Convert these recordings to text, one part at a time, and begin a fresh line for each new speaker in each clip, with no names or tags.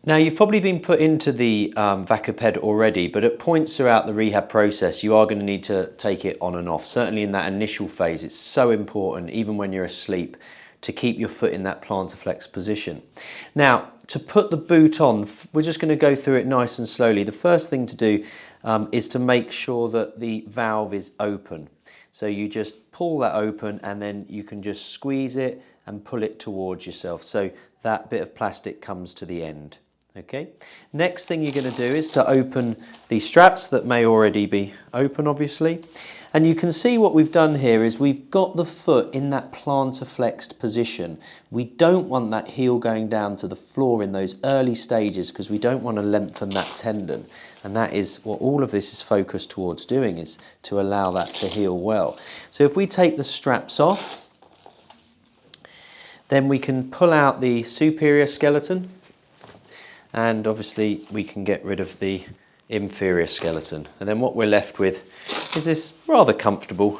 Now, you've probably been put into the VACOped already, but at points throughout the rehab process, you are going to need to take it on and off. Certainly in that initial phase, it's so important, even when you're asleep, to keep your foot in that plantar flex position. Now, to put the boot on, we're just going to go through it nice and slowly. The first thing to do is to make sure that the valve is open. So you just pull that open and then you can just squeeze it and pull it towards yourself. So that bit of plastic comes to the end. Okay. Next thing you're going to do is to open the straps that may already be open, obviously. And you can see what we've done here is we've got the foot in that plantar flexed position. We don't want that heel going down to the floor in those early stages because we don't want to lengthen that tendon. And that is what all of this is focused towards doing, is to allow that to heal well. So if we take the straps off, then we can pull out the superior skeleton. And obviously we can get rid of the inferior skeleton. And then what we're left with is this rather comfortable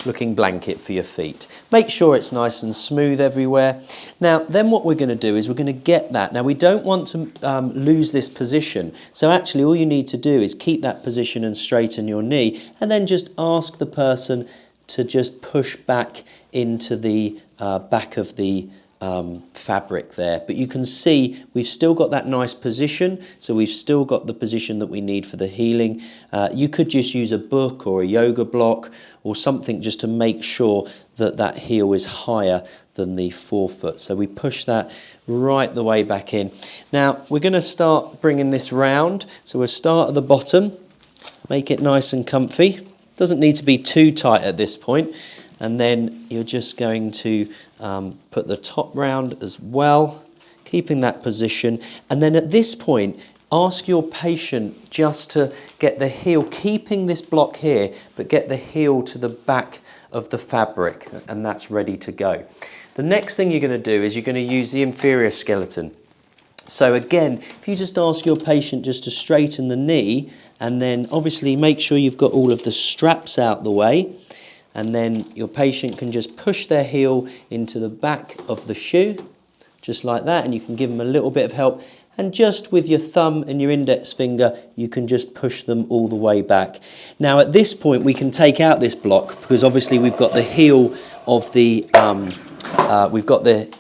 looking blanket for your feet. Make sure it's nice and smooth everywhere. Now, then what we're going to do is we're going to get that. Now, we don't want to lose this position. So actually all you need to do is keep that position and straighten your knee, and then just ask the person to just push back into the back of the fabric there. But you can see we've still got that nice position, so we've still got the position that we need for the healing. You could just use a book or a yoga block or something just to make sure that that heel is higher than the forefoot. So we push that right the way back in. Now we're going to start bringing this round, so we'll start at the bottom, make it nice and comfy. Doesn't need to be too tight at this point. And then you're just going to put the top round as well, keeping that position. And then at this point, ask your patient just to get the heel, keeping this block here, but get the heel to the back of the fabric, and that's ready to go. The next thing you're going to do is you're going to use the inferior skeleton. So again, if you just ask your patient just to straighten the knee, and then obviously make sure you've got all of the straps out the way, and then your patient can just push their heel into the back of the shoe, just like that, and you can give them a little bit of help. And just with your thumb and your index finger, you can just push them all the way back. Now at this point, we can take out this block because obviously we've got the heel of the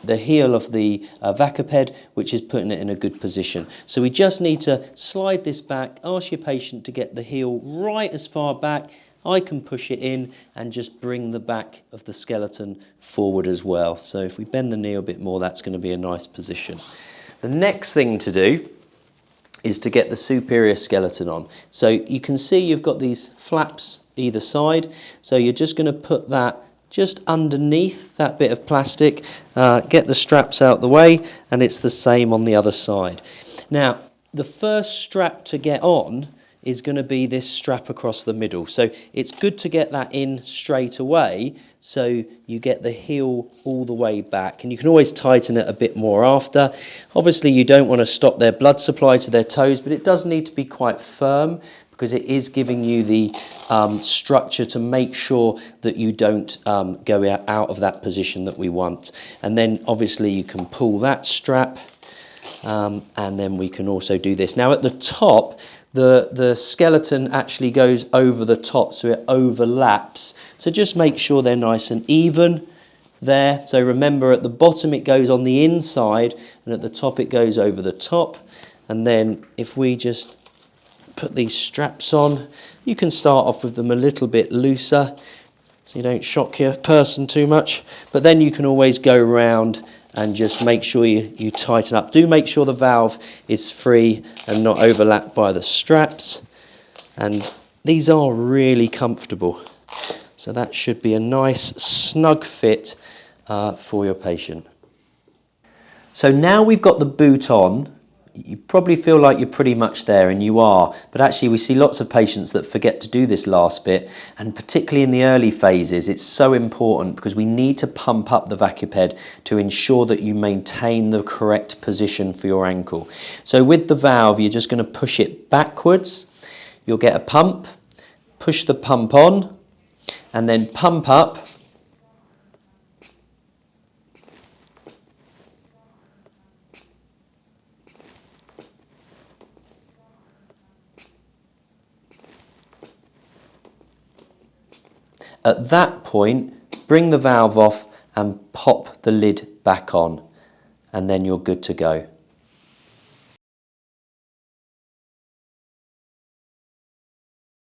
heel of the VACOped, which is putting it in a good position. So we just need to slide this back, ask your patient to get the heel right as far back. I can push it in and just bring the back of the skeleton forward as well. So if we bend the knee a bit more, that's going to be a nice position. The next thing to do is to get the superior skeleton on. So you can see you've got these flaps either side. So you're just going to put that just underneath that bit of plastic, get the straps out the way, and it's the same on the other side. Now, the first strap to get on is going to be this strap across the middle. So it's good to get that in straight away so you get the heel all the way back, and you can always tighten it a bit more after. Obviously you don't want to stop their blood supply to their toes, but it does need to be quite firm because it is giving you the structure to make sure that you don't go out of that position that we want. And then obviously you can pull that strap, and then we can also do this. Now at the top, the skeleton actually goes over the top, so it overlaps. So just make sure they're nice and even there. So remember, at the bottom it goes on the inside, and at the top it goes over the top. And then if we just put these straps on, you can start off with them a little bit looser so you don't shock your person too much. But then you can always go around and just make sure you tighten up. Do make sure the valve is free and not overlapped by the straps. And these are really comfortable. So that should be a nice snug fit for your patient. So now we've got the boot on, you probably feel like you're pretty much there, and you are, but actually we see lots of patients that forget to do this last bit, and particularly in the early phases it's so important because we need to pump up the VACOped to ensure that you maintain the correct position for your ankle. So with the valve, you're just going to push it backwards, you'll get a pump, push the pump on, and then pump up, At that point, bring the valve off and pop the lid back on, and then you're good to go.